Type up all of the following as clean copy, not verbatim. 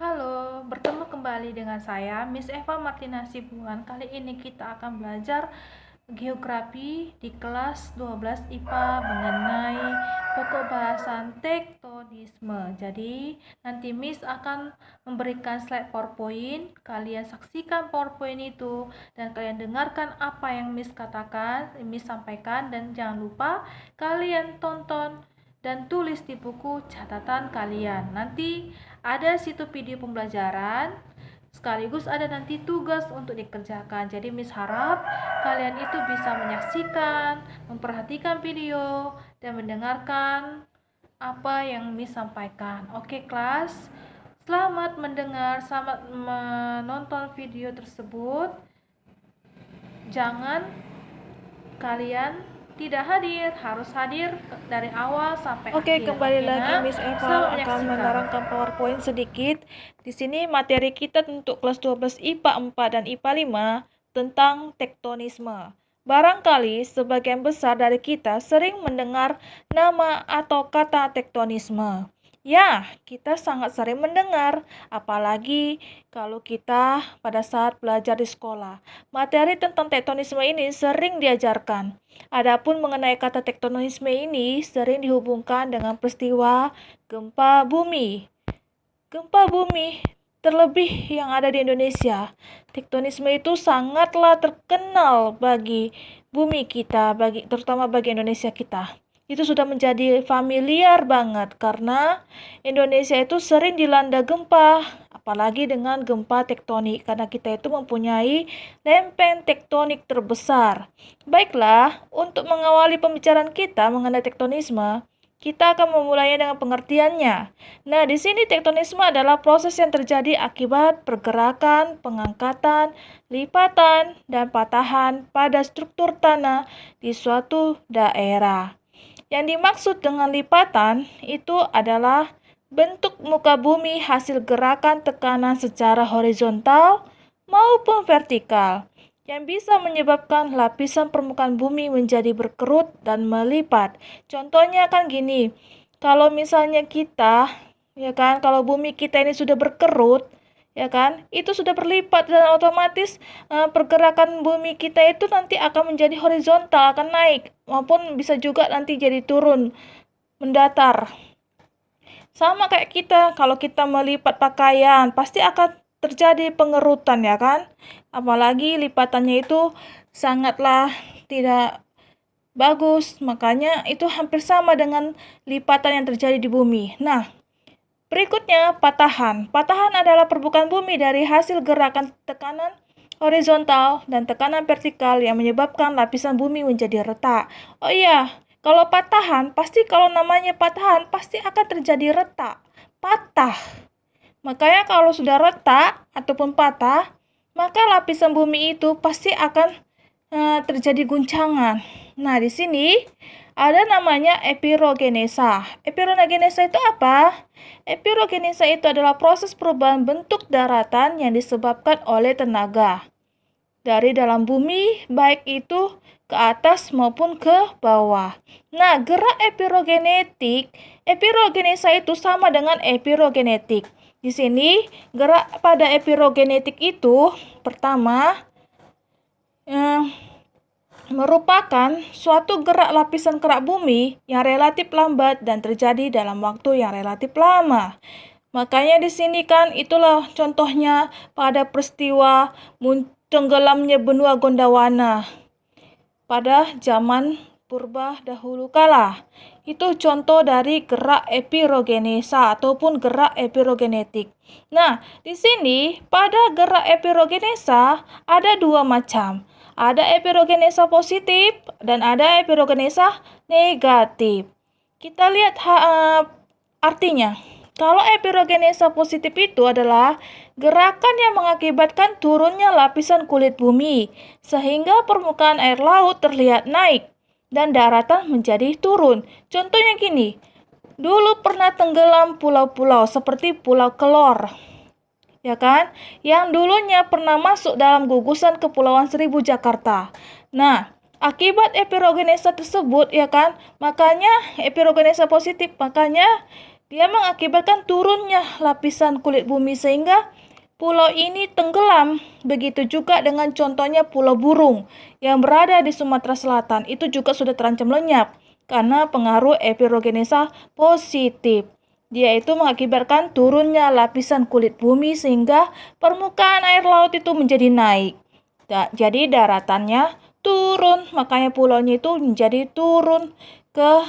Halo, bertemu kembali dengan saya, Miss Eva Martina Sibuan. Kali ini kita akan belajar geografi di kelas 12 IPA mengenai pokok bahasan tektonisme. Jadi, nanti Miss akan memberikan slide PowerPoint. Kalian saksikan PowerPoint itu dan kalian dengarkan apa yang Miss katakan, Miss sampaikan, dan jangan lupa kalian tonton dan tulis di buku catatan kalian. Nanti ada situ video pembelajaran, sekaligus ada nanti tugas untuk dikerjakan. Jadi Miss harap kalian itu bisa menyaksikan, memperhatikan video, dan mendengarkan apa yang Miss sampaikan. Oke kelas, selamat mendengar, selamat menonton video tersebut. Jangan kalian tidak hadir, harus hadir dari awal sampai Oke, akhir. kembali Oke, lagi nah? Miss Eva Selamat akan menyaksikan. menerangkan PowerPoint sedikit. Di sini materi kita untuk kelas 12 IPA 4 dan IPA 5 tentang tektonisme. Barangkali sebagian besar dari kita sering mendengar nama atau kata tektonisme. Ya, kita sangat sering mendengar, apalagi kalau kita pada saat belajar di sekolah. Materi tentang tektonisme ini sering diajarkan. Adapun mengenai kata tektonisme ini sering dihubungkan dengan peristiwa gempa bumi. Gempa bumi terlebih yang ada di Indonesia. Tektonisme itu sangatlah terkenal bagi bumi kita, terutama bagi Indonesia kita. Itu sudah menjadi familiar banget karena Indonesia itu sering dilanda gempa, apalagi dengan gempa tektonik karena kita itu mempunyai lempeng tektonik terbesar. Baiklah, untuk mengawali pembicaraan kita mengenai tektonisme, kita akan memulainya dengan pengertiannya. Nah, di sini tektonisme adalah proses yang terjadi akibat pergerakan, pengangkatan, lipatan, dan patahan pada struktur tanah di suatu daerah. Yang dimaksud dengan lipatan itu adalah bentuk muka bumi hasil gerakan tekanan secara horizontal maupun vertikal yang bisa menyebabkan lapisan permukaan bumi menjadi berkerut dan melipat. Contohnya kan gini, kalau misalnya kita, ya kan, kalau bumi kita ini sudah berkerut, ya kan, itu sudah berlipat dan otomatis pergerakan bumi kita itu nanti akan menjadi horizontal, akan naik, maupun bisa juga nanti jadi turun, mendatar. Sama kayak kita, kalau kita melipat pakaian, pasti akan terjadi pengerutan, ya kan? Apalagi lipatannya itu sangatlah tidak bagus, makanya itu hampir sama dengan lipatan yang terjadi di bumi. Nah, berikutnya patahan. Patahan adalah permukaan bumi dari hasil gerakan tekanan horizontal dan tekanan vertikal yang menyebabkan lapisan bumi menjadi retak. Oh iya, kalau patahan, kalau namanya patahan, pasti akan terjadi retak, patah. Makanya kalau sudah retak ataupun patah, maka lapisan bumi itu pasti akan terjadi guncangan. Nah, di sini ada namanya epirogenesa. Epirogenesa itu apa? Epirogenesa itu adalah proses perubahan bentuk daratan yang disebabkan oleh tenaga dari dalam bumi, baik itu ke atas maupun ke bawah. Nah, gerak epirogenesa itu sama dengan epirogenetik. Di sini, gerak pada epirogenetik itu pertama merupakan suatu gerak lapisan kerak bumi yang relatif lambat dan terjadi dalam waktu yang relatif lama. Makanya di sini kan itulah contohnya pada peristiwa tenggelamnya benua Gondwana pada zaman purba dahulu kala. Itu contoh dari gerak epirogenesa ataupun gerak epirogenetik. Nah, di sini pada gerak epirogenesa ada dua macam. Ada epirogenesa positif dan ada epirogenesa negatif. Kita lihat artinya. Kalau epirogenesa positif itu adalah gerakan yang mengakibatkan turunnya lapisan kulit bumi, sehingga permukaan air laut terlihat naik dan daratan menjadi turun. Contohnya gini, dulu pernah tenggelam pulau-pulau seperti Pulau Kelor, ya kan? Yang dulunya pernah masuk dalam gugusan Kepulauan Seribu Jakarta. Nah, akibat epirogenesa tersebut, ya kan? Makanya epirogenesa positif, makanya dia mengakibatkan turunnya lapisan kulit bumi sehingga pulau ini tenggelam. Begitu juga dengan contohnya Pulau Burung yang berada di Sumatera Selatan. Itu juga sudah terancam lenyap karena pengaruh epirogenesa positif. Dia itu mengakibatkan turunnya lapisan kulit bumi sehingga permukaan air laut itu menjadi naik. Jadi daratannya turun, makanya pulaunya itu menjadi turun ke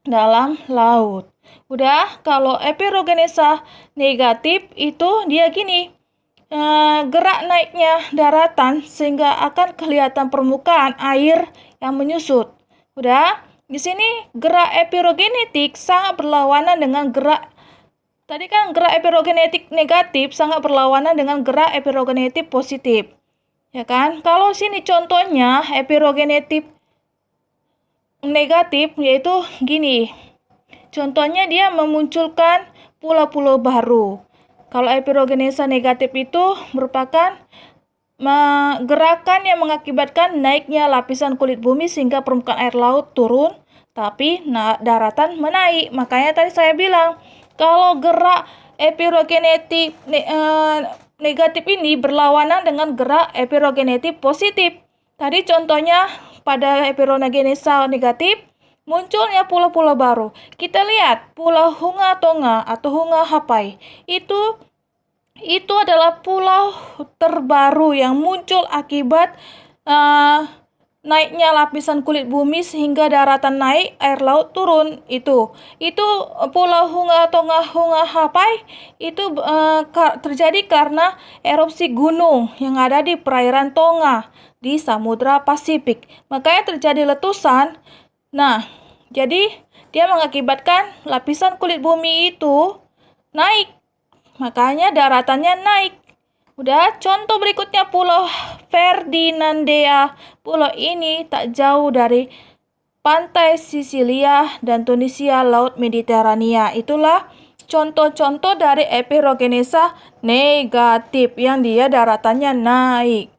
dalam laut. Udah, kalau epirogenesa negatif itu dia gini, gerak naiknya daratan sehingga akan kelihatan permukaan air yang menyusut. Udah, di sini gerak epirogenetik sangat berlawanan dengan gerak tadi kan gerak epirogenetik negatif sangat berlawanan dengan gerak epirogenetik positif. Ya kan? Kalau sini contohnya epirogenetik negatif yaitu gini. Contohnya dia memunculkan pulau-pulau baru. Kalau epirogenesa negatif itu merupakan gerakan yang mengakibatkan naiknya lapisan kulit bumi sehingga permukaan air laut turun, tapi daratan menaik. Makanya tadi saya bilang, kalau gerak epirogenetik negatif ini berlawanan dengan gerak epirogenetik positif. Tadi contohnya pada epirogenesa negatif, munculnya pulau-pulau baru. Kita lihat Pulau Hunga Tonga atau Hunga Hapai. Itu adalah pulau terbaru yang muncul akibat naiknya lapisan kulit bumi sehingga daratan naik, air laut turun. Itu Pulau Hunga Tonga Hunga Hapai itu terjadi karena erupsi gunung yang ada di perairan Tonga di Samudra Pasifik. Makanya terjadi letusan. Nah, jadi dia mengakibatkan lapisan kulit bumi itu naik. Makanya daratannya naik. Udah, contoh berikutnya Pulau Ferdinandea. Pulau ini tak jauh dari pantai Sisilia dan Tunisia, Laut Mediterania. Itulah contoh-contoh dari epirogenesa negatif yang dia daratannya naik.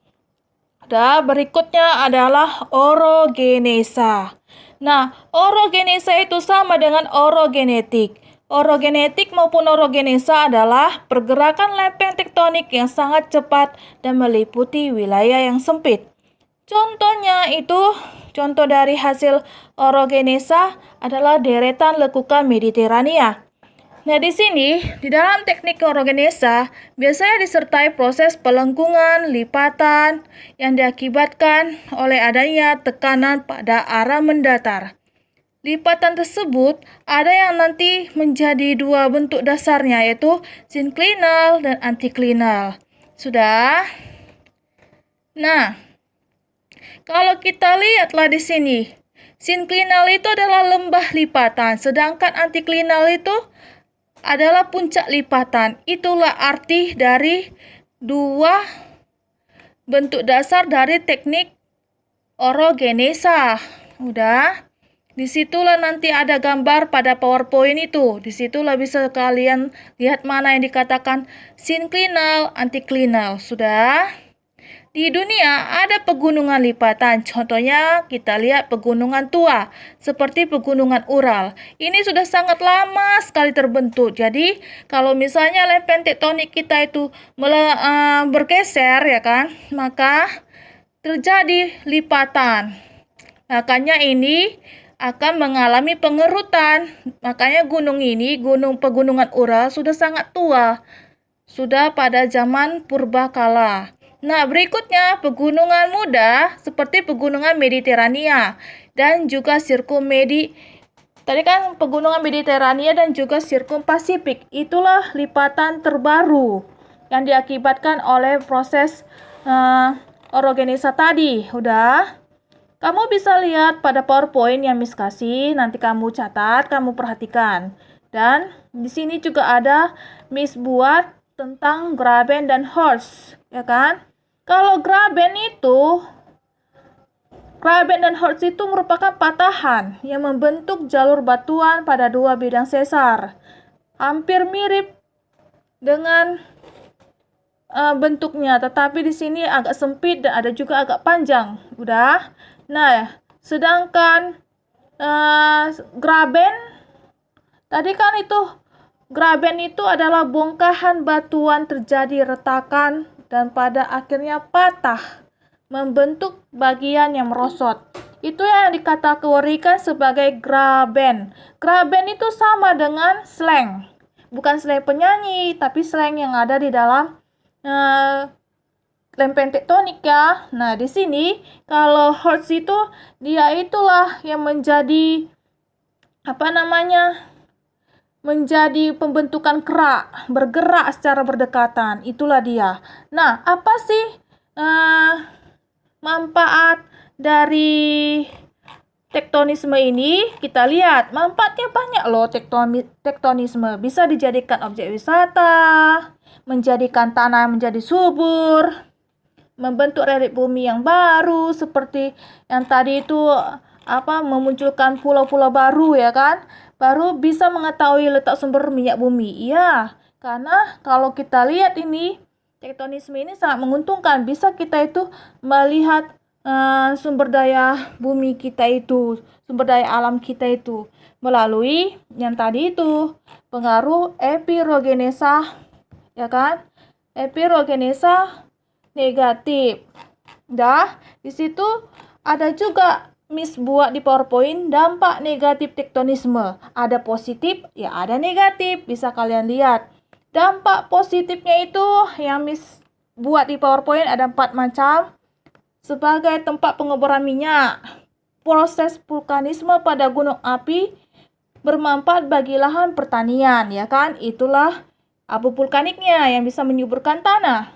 Udah, berikutnya adalah orogenesa. Nah, orogenesa itu sama dengan orogenetik. Orogenetik maupun orogenesa adalah pergerakan lempeng tektonik yang sangat cepat dan meliputi wilayah yang sempit. Contoh dari hasil orogenesa adalah deretan lekukan Mediterania. Nah, di sini, di dalam teknik orogenesa, biasanya disertai proses pelengkungan, lipatan, yang diakibatkan oleh adanya tekanan pada arah mendatar. Lipatan tersebut ada yang nanti menjadi dua bentuk dasarnya, yaitu sinklinal dan antiklinal. Sudah? Nah, kalau kita lihatlah di sini, sinklinal itu adalah lembah lipatan, sedangkan antiklinal itu adalah puncak lipatan. Itulah arti dari dua bentuk dasar dari teknik orogenesa. Udah, disitulah nanti ada gambar pada PowerPoint itu. Disitulah bisa kalian lihat mana yang dikatakan sinklinal, antiklinal. Sudah? Di dunia ada pegunungan lipatan, contohnya kita lihat pegunungan tua, seperti pegunungan Ural. Ini sudah sangat lama sekali terbentuk, jadi kalau misalnya lempeng tektonik kita itu bergeser, ya kan, maka terjadi lipatan. Makanya ini akan mengalami pengerutan. Makanya gunung ini, pegunungan Ural sudah sangat tua, sudah pada zaman purbakala. Nah, berikutnya pegunungan muda seperti pegunungan Mediterania dan juga Tadi kan pegunungan Mediterania dan juga Sirkum Pasifik. Itulah lipatan terbaru yang diakibatkan oleh proses orogenesa tadi. Udah? Kamu bisa lihat pada PowerPoint yang Miss kasih, nanti kamu catat, kamu perhatikan. Dan di sini juga ada Miss buat tentang graben dan horst, ya kan? Kalau graben dan horst itu merupakan patahan yang membentuk jalur batuan pada dua bidang sesar. Hampir mirip dengan bentuknya, tetapi di sini agak sempit dan ada juga agak panjang. Udah? Nah, sedangkan graben tadi kan itu Graben itu adalah bongkahan batuan terjadi retakan dan pada akhirnya patah, membentuk bagian yang merosot. Itu yang dikategorikan sebagai graben. Graben itu sama dengan slang. Bukan slang penyanyi, tapi slang yang ada di dalam lempeng tektonik ya. Nah, di sini kalau Hertz itu dia itulah yang menjadi menjadi pembentukan kerak, bergerak secara berdekatan. Itulah dia. Nah, apa sih manfaat dari tektonisme ini? Kita lihat, manfaatnya banyak loh. Tektonisme bisa dijadikan objek wisata, menjadikan tanah menjadi subur, membentuk relief bumi yang baru, seperti yang tadi itu memunculkan pulau-pulau baru ya kan, baru bisa mengetahui letak sumber minyak bumi. Iya, karena kalau kita lihat ini tektonisme ini sangat menguntungkan, bisa kita itu melihat sumber daya bumi kita itu, sumber daya alam kita itu melalui yang tadi itu pengaruh epirogenesa ya kan, epirogenesa negatif. Di situ ada juga Miss buat di PowerPoint dampak negatif tektonisme. Ada positif, ya ada negatif. Bisa kalian lihat. Dampak positifnya itu yang Miss buat di PowerPoint ada 4 macam. Sebagai tempat pengeboran minyak, proses vulkanisme pada gunung api bermanfaat bagi lahan pertanian, ya kan? Itulah abu vulkaniknya yang bisa menyuburkan tanah.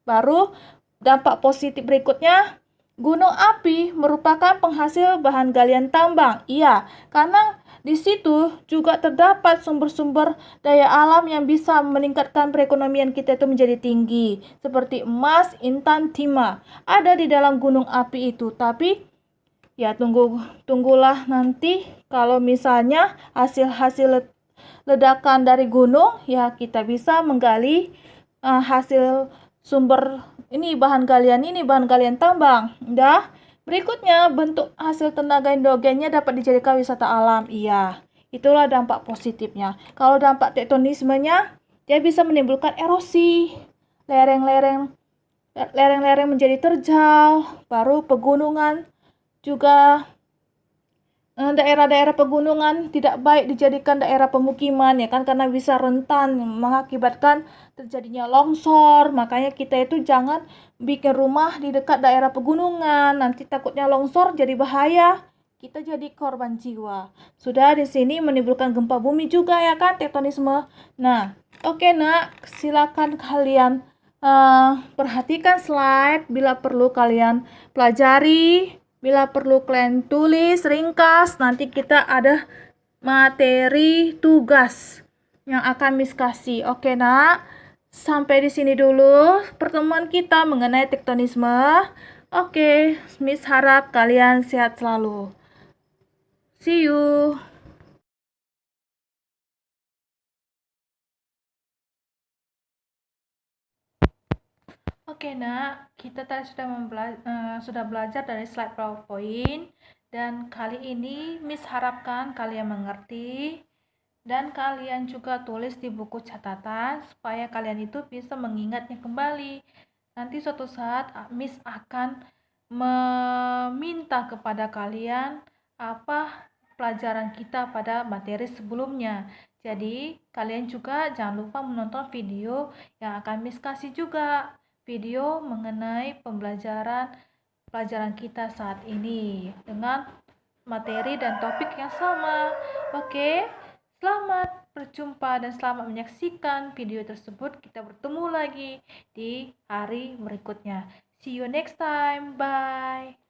Baru dampak positif berikutnya, gunung api merupakan penghasil bahan galian tambang. Iya, karena di situ juga terdapat sumber-sumber daya alam yang bisa meningkatkan perekonomian kita itu menjadi tinggi. Seperti emas, intan, timah. Ada di dalam gunung api itu. Tapi ya tunggulah nanti kalau misalnya hasil-hasil ledakan dari gunung, ya kita bisa menggali hasil sumber ini bahan galian tambang. Berikutnya bentuk hasil tenaga endogennya dapat dijadikan wisata alam. Iya, itulah dampak positifnya. Kalau dampak tektonismenya, dia bisa menimbulkan erosi, lereng-lereng menjadi terjal, baru pegunungan juga. Daerah-daerah pegunungan tidak baik dijadikan daerah pemukiman ya kan, karena bisa rentan mengakibatkan terjadinya longsor. Makanya kita itu jangan bikin rumah di dekat daerah pegunungan, nanti takutnya longsor jadi bahaya, kita jadi korban jiwa. Sudah di sini menimbulkan gempa bumi juga ya kan, tektonisme. Nah, oke nak, silakan kalian perhatikan slide, bila perlu kalian pelajari. Bila perlu kalian tulis, ringkas, nanti kita ada materi tugas yang akan Miss kasih. Oke nak, sampai di sini dulu pertemuan kita mengenai tektonisme. Oke, Miss harap kalian sehat selalu. See you. Oke nak, kita tadi sudah belajar dari slide PowerPoint, dan kali ini Miss harapkan kalian mengerti dan kalian juga tulis di buku catatan supaya kalian itu bisa mengingatnya kembali. Nanti suatu saat Miss akan meminta kepada kalian apa pelajaran kita pada materi sebelumnya. Jadi kalian juga jangan lupa menonton video yang akan Miss kasih juga, video mengenai pelajaran kita saat ini dengan materi dan topik yang sama. Oke, selamat berjumpa dan selamat menyaksikan video tersebut. Kita bertemu lagi di hari berikutnya. See you next time. Bye.